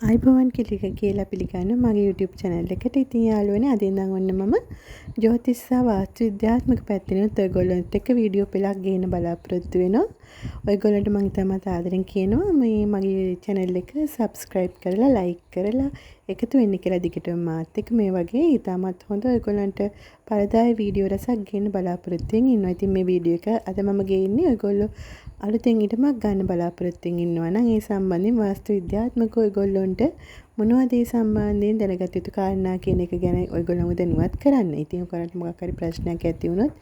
අයිබෝවන් කියලා පිළිගන්න මගේ YouTube channel එකට. ඉතින් යාළුවනේ අද ඉඳන් ඔන්න මම ජ්‍යොතිෂ සහ වාස්තු විද්‍යාත්මක පැත්තෙනුත් ඔයගොල්ලන්ට එක්ක වීඩියෝ පෙළක් ගේන්න බලාපොරොත්තු වෙනවා. ඔයගොල්ලන්ට මම ඉතාමත් ආදරෙන් කියනවා මේ මගේ channel එක subscribe කරලා like කරලා එකතු වෙන්න කියලා දිගටම මාත් එක්ක මේ වගේ ඉතාමත් හොඳ ඔයගොල්ලන්ට පළදායි වීඩියෝ රසක් ගේන්න බලාපොරොත්තු වෙමින් ඉන්නවා. ඉතින් මේ වීඩියෝ එක අද මම ගේන්නේ ඔයගොල්ලෝ අලුතෙන් ඉඩමක් ගන්න බලාපොරොත්තු ඉන්නවා නම් ඒ සම්බන්ධයෙන් වාස්තු විද්‍යාත්මක ඔයගොල්ලොන්ට මොනවද ඒ සම්බන්ධයෙන් දැනගත යුතු කාරණා කියන එක ගැන ඔයගොල්ලන්ව දැනුවත් කරන්න. ඉතින් ඔයගොල්ලන්ට මොකක් හරි ප්‍රශ්නයක් ඇති වුණොත්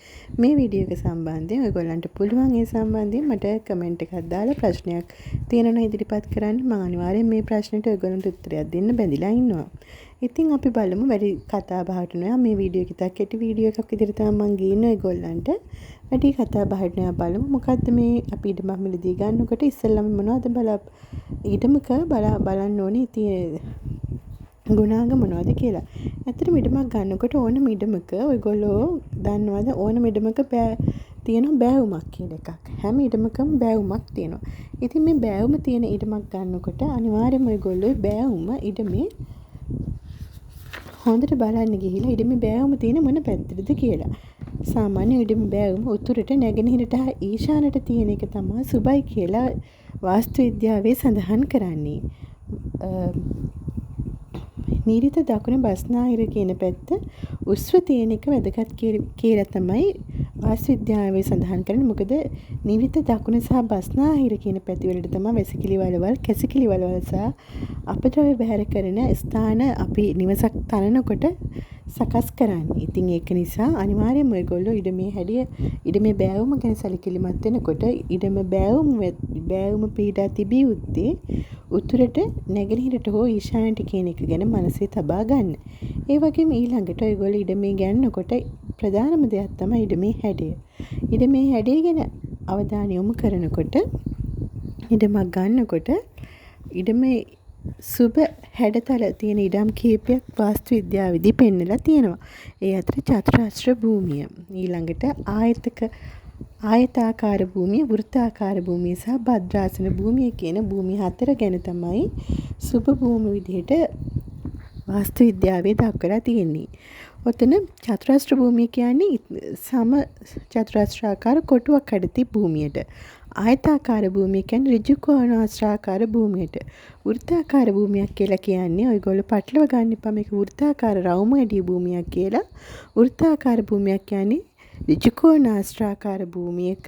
මේ වීඩියෝ එක සම්බන්ධයෙන් ඔයගොල්ලන්ට පුළුවන් ඒ සම්බන්ධයෙන් මට කමෙන්ට් එකක් දාලා ප්‍රශ්නයක් තියෙනවා ඉදිරිපත් කරන්න. මම අනිවාර්යෙන් මේ ප්‍රශ්නෙට ඔයගොල්ලන්ට උත්තරයක් දෙන්න බැඳිලා ඉන්නවා. ඉතින් අපි බලමු වැඩි කතා බහට නෑ මේ වීඩියෝ එක ටිකක් කෙටි වීඩියෝ එකක් විදිහට තමයි මම ගේන්නේ ඔයගොල්ලන්ට. වැඩි කතා බහට නෑ බලමු මොකද්ද මේ අපි ඉඩමක් මිලදී ගන්නකොට ඉස්සෙල්ලාම මොනවද ඉඩමක බලන්න ඕනේ ඉතින් ගුණාංග මොනවද කියලා. ඇත්තටම ඉඩමක් ගන්නකොට ඕනම ඉඩමක ඔයගොල්ලෝ දන්නවද ඕනම ඉඩමක තියෙන බෑවුමක් කියන එකක්. හැම ඉඩමකම බෑවුමක් තියෙනවා. ඉතින් මේ බෑවුම තියෙන ඉඩමක් ගන්නකොට අනිවාර්යයෙන්ම ඔයගොල්ලෝ බෑවුම ඉඩමේ හොඳට බලන්න ගිහිලා ඉඩමේ බෑවුම තියෙන මොන පැත්තටද කියලා. සාමාන්‍ය ඉඩමේ බෑවුම උතුරට නැගෙනහිරට හා ඊශානයට තියෙන එක තමයි සුබයි කියලා වාස්තු විද්‍යාවේ සඳහන් කරන්නේ. නිරිත දකුණ බස්නාහිර කියන පැත්ත උස්ව තියෙන එක වැදගත් කියලා තමයි වාස්තු විද්‍යාවේ සඳහන් කරන්නේ. මොකද නිරිත දකුණ සහ බස්නාහිර කියන පැති වලට තමයි වැසිකිලි වලවල්, කැසිකිලි වලවල් සහ අපද්‍රව්‍ය බැහැර කරන ස්ථාන අපි නිවසක් තනනකොට සකස් කරන්නේ. ඉතින් ඒක නිසා අනිවාර්යයෙන්ම ඔයගොල්ලෝ ඉඩමේ බෑවුම ගැන සැලකිලිමත් වෙනකොට ඉඩම බෑවුම පීඩා තිබිය යුත්තේ උතුරට නැගෙනහිරට හෝ ඊශානයට කියන එක ගැන මනසේ තබා ගන්න. ඒ වගේම ඊළඟට ඔයගොල්ලෝ ඉඩමේ ගන්නකොට ප්‍රධානම දෙයක් තමයි ඉඩමේ හැඩය. ඉඩමේ හැඩය ගැන අවධානය යොමු කරනකොට ඉඩමක් ගන්නකොට ඉඩමේ සුබ හැඩතල තියෙන ඉඩම් කීපයක් වාස්තු විද්‍යාවේදී පෙන්නලා තියෙනවා. ඒ අතර චතුරාස්‍ර භූමිය, ඊළඟට ආයතාකාර භූමිය, වෘත්තාකාර භූමිය සහ භද්‍රාසන භූමිය කියන භූමි හතර ගැන තමයි සුබ භූමි විදිහට වාස්තු විද්‍යාවේ දක්වලා තියෙන්නේ. ඔතන චතුරාස්‍ර භූමිය කියන්නේ සම චතුරාස්‍රාකාර කොටුවක් හැඩති භූමියට. ආයතාකාර භූමිය කියන්නේ ඍජු කෝණාස්‍රාකාර භූමියට. වෘත්තාකාර භූමියක් කියලා කියන්නේ ඔයගොල්ලෝ පටලව ගන්න එපා මේක වෘත්තාකාර රවුම ඇඩි භූමියක් කියලා. වෘත්තාකාර භූමියක් කියන්නේ ඍජු කෝණාස්‍රාකාර භූමියක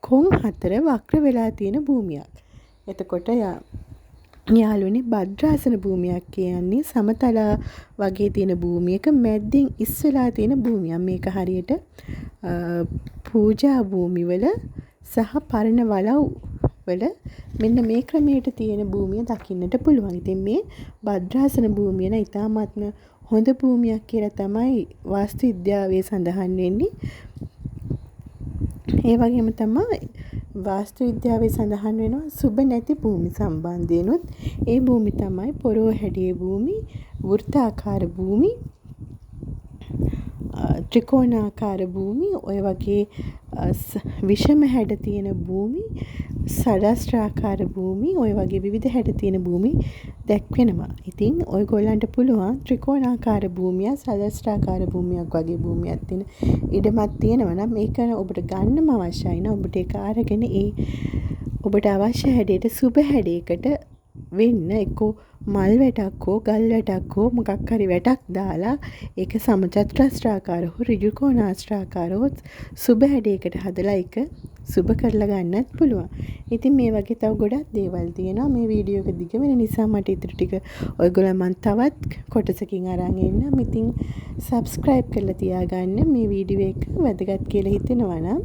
කොන් හතර වක්‍ර වෙලා තියෙන භූමියක්. එතකොට යාළුවනේ භද්‍රාසන භූමියක් කියන්නේ සමතල වගේ තියෙන භූමියක මැද්දෙන් ඉස්සලා තියෙන භූමියක්. මේක හරියට පූජා භූමිවල සහ පරණ වලව් වල මෙන්න මේ ක්‍රමයට තියෙන භූමිය දකින්නට පුළුවන්. ඉතින් මේ භද්‍රාසන භූමිය නම් ඉතාමත්ම හොඳ භූමියක් කියලා තමයි වාස්තු විද්‍යාවේ සඳහන් වෙන්නේ. ඒ වගේම තමයි වාස්තු විද්‍යාවේ සඳහන් වෙනවා සුබ නැති භූමි සම්බන්ධයෙන්ුත් ඒ භූමි තමයි පොරෝ හැඩයේ භූමි, වෘත්තාකාර භූමි, ත්‍රිකෝණාකාර භූමි, ඔය වගේ විෂම හැඩ තියෙන භූමි, සඩස්ත්‍රාකාර භූමි, ඔය වගේ විවිධ හැඩ තියෙන භූමි දැක්වෙනවා. ඉතින් ඔයගොල්ලන්ට පුළුවන් ත්‍රිකෝණාකාර භූමිය, සඩස්ත්‍රාකාර භූමියක් වගේ භූමියක් තියෙන ඉඩමක් තියෙනවා නම් මේක ඔබට ගන්නම අවශ්‍යයි නේ. ඔබට ඒක අරගෙන ඔබට අවශ්‍ය හැඩයට සුබ හැඩයකට වෙන්න එක්කෝ මල් වැටක් හෝ ගල් වැටක් හෝ මොකක් හරි වැටක් දාලා ඒක සමචතුරාස්‍රාකාර හෝ ඍජු කෝණාස්‍රාකාර හෝ සුබ හැඩයකට හදලා ඒක සුබ කරලා ගන්නත් පුළුවන්. ඉතින් මේ වගේ තව ගොඩක් දේවල් තියෙනවා. මේ වීඩියෝ එක දිග වෙන නිසා මට ඉතුරු ටික ඔයගොල්ලෝ මන් තවත් කොටසකින් අරන් එන්නම්. ඉතින් subscribe කරලා තියාගන්න. මේ වීඩියෝ එක වැදගත් කියලා හිතෙනවා නම්